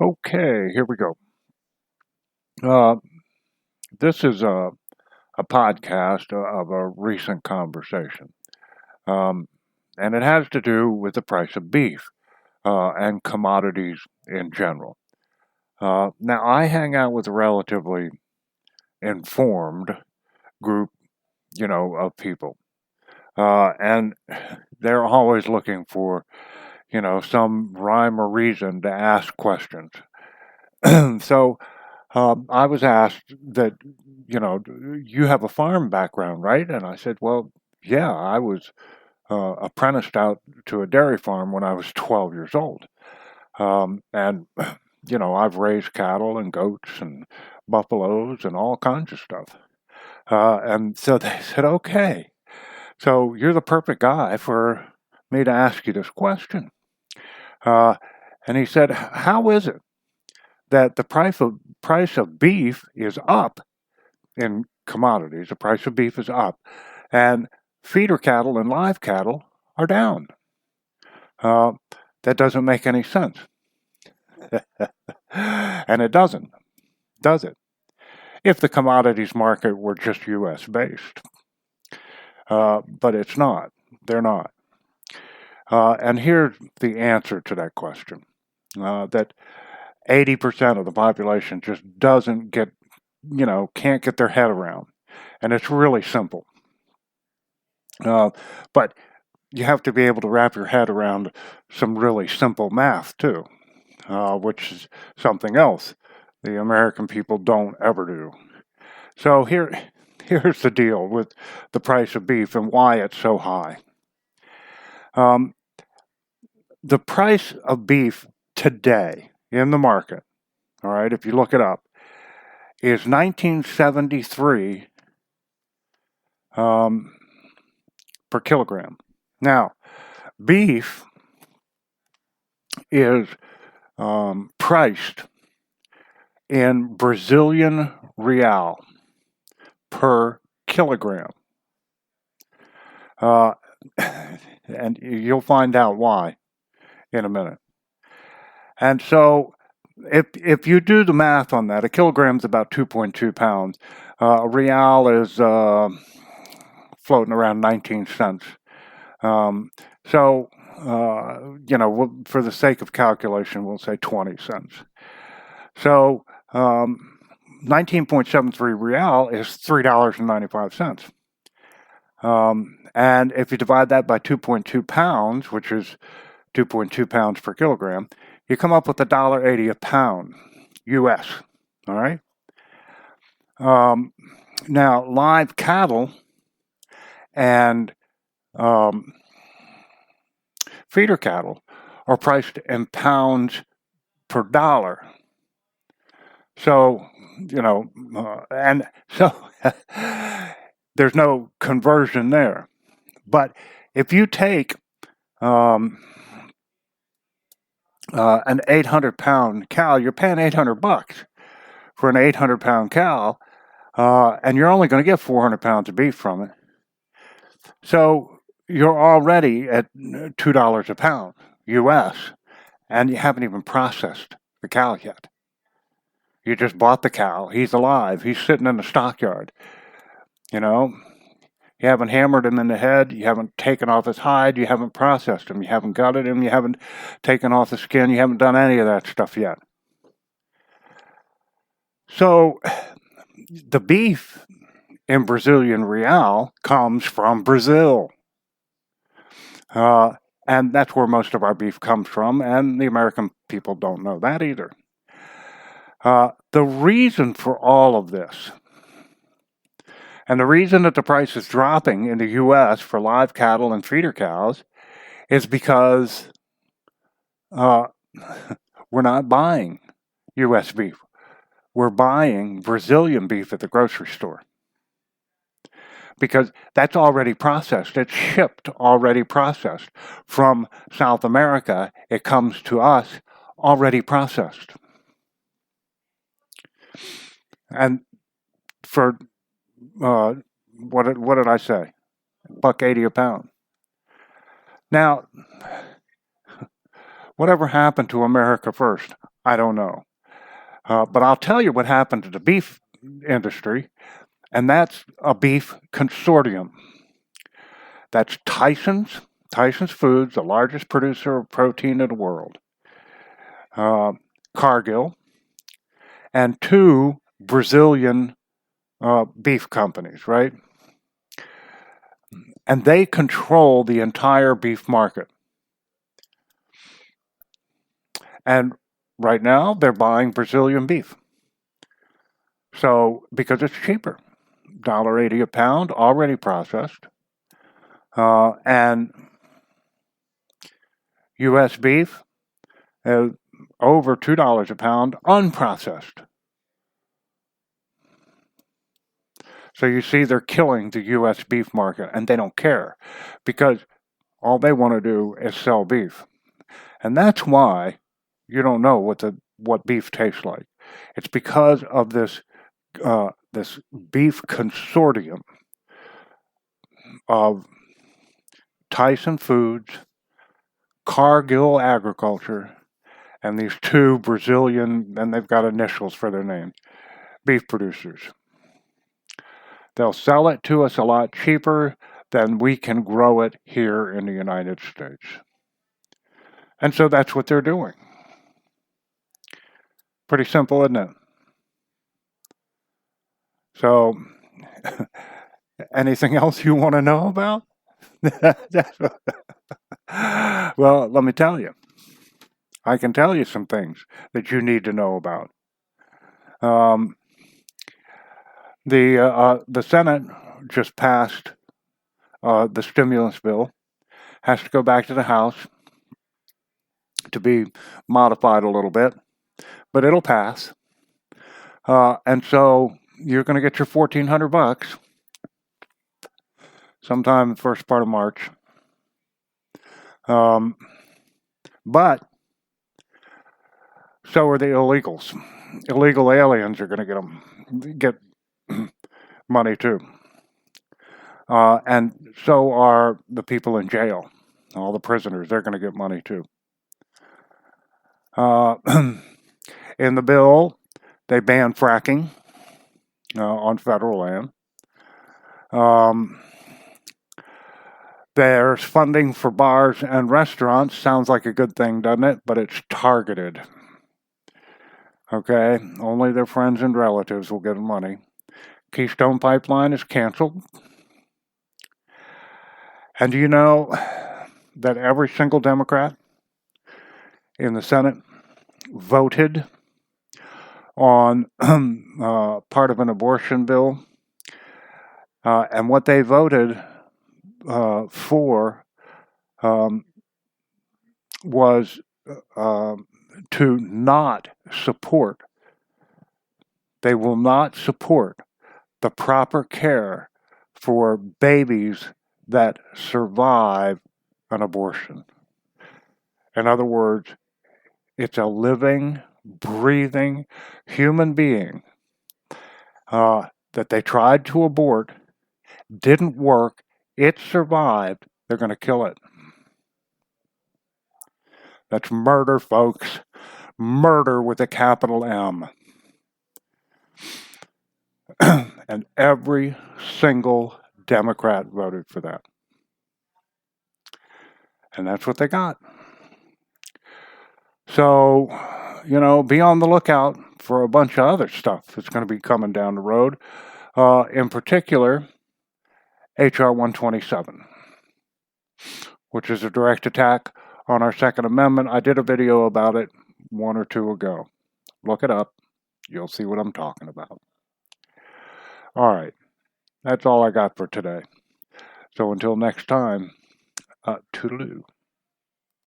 Okay, here we go. Uh, this is a podcast of a recent conversation, um, and it has to do with the price of beef and commodities in general. Now, I hang out with a relatively informed group, of people, and they're always looking for, some rhyme or reason to ask questions. So, I was asked that, you have a farm background, right? And I said, well, yeah, I was apprenticed out to a dairy farm when I was 12 years old. And, I've raised cattle and goats and buffaloes and all kinds of stuff. And so they said, okay, so you're the perfect guy for me to ask you this question. Uh, and he said, how is it that the price of beef is up in commodities? The price of beef is up, and feeder cattle and live cattle are down. Uh, that doesn't make any sense. And it doesn't, does it? If the commodities market were just US based. But it's not. They're not. And here's the answer to that question that 80% of the population just doesn't get, can't get their head around. And it's really simple. But you have to be able to wrap your head around some really simple math too, which is something else the American people don't ever do. So here's the deal with the price of beef and why it's so high. Um, the price of beef today in the market, all right, if you look it up, is 1973 per kilogram. Now, beef is priced in Brazilian real per kilogram. And you'll find out why in a minute. And so if you do the math on that, a kilogram is about 2.2 pounds. A real is floating around 19 cents. So, for the sake of calculation, we'll say 20 cents. So, 19.73 real is $3.95. And if you divide that by 2.2 pounds, which is 2.2 pounds per kilogram, you come up with $1.80 a pound, US. All right. Now, live cattle and feeder cattle are priced in pounds per dollar. So, and so there's no conversion there. But if you take an 800-pound cow, you're paying $800 for an 800-pound cow, and you're only going to get 400 pounds of beef from it. So you're already at $2 a pound US, and you haven't even processed the cow yet. You just bought the cow. He's alive. He's sitting in the stockyard. You haven't hammered him in the head. You haven't taken off his hide. You haven't processed him. You haven't gutted him. You haven't taken off the skin. You haven't done any of that stuff yet. So the beef in Brazilian real comes from Brazil. And that's where most of our beef comes from, and the American people don't know that either. The reason for all of this, and the reason that the price is dropping in the U.S. for live cattle and feeder cows, is because we're not buying U.S. beef. We're buying Brazilian beef at the grocery store. Because that's already processed. It's shipped already processed. From South America, it comes to us already processed. And for, what did I say? $1.80 a pound. Now, whatever happened to America first? I don't know. But I'll tell you what happened to the beef industry, and that's a beef consortium. That's Tyson's Foods, the largest producer of protein in the world, Cargill, and two Brazilian beef companies, right? And they control the entire beef market. And right now, they're buying Brazilian beef. So, because it's cheaper, $1.80 a pound, already processed. And U.S. beef, over $2 a pound, unprocessed. So you see, they're killing the U.S. beef market, and they don't care because all they want to do is sell beef. And that's why you don't know what beef tastes like. It's because of this beef consortium of Tyson Foods, Cargill Agriculture, and these two Brazilian, and they've got initials for their name, beef producers. They'll sell it to us a lot cheaper than we can grow it here in the United States. And so that's what they're doing. Pretty simple, isn't it? So, anything else you want to know about? Well, let me tell you. I can tell you some things that you need to know about. The Senate just passed the stimulus bill. Has to go back to the House to be modified a little bit, but it'll pass. And so you're going to get your $1,400 sometime in the first part of March. But so are the illegals. Illegal aliens are going to get money too. And so are the people in jail. All the prisoners, they're going to get money too. In the bill, they ban fracking on federal land. There's funding for bars and restaurants. Sounds like a good thing, doesn't it? But it's targeted. Okay? Only their friends and relatives will get money. Keystone Pipeline is canceled. And do you know that every single Democrat in the Senate voted on part of an abortion bill? And what they voted for was to not support. They will not support the proper care for babies that survive an abortion. In other words, it's a living, breathing human being that they tried to abort, didn't work, it survived, they're going to kill it. That's murder, folks. Murder with a capital M. And every single Democrat voted for that. And that's what they got. So, be on the lookout for a bunch of other stuff that's going to be coming down the road. In particular, H.R. 127, which is a direct attack on our Second Amendment. I did a video about it 1 or 2 ago. Look it up. You'll see what I'm talking about. All right. That's all I got for today. So until next time, toodaloo.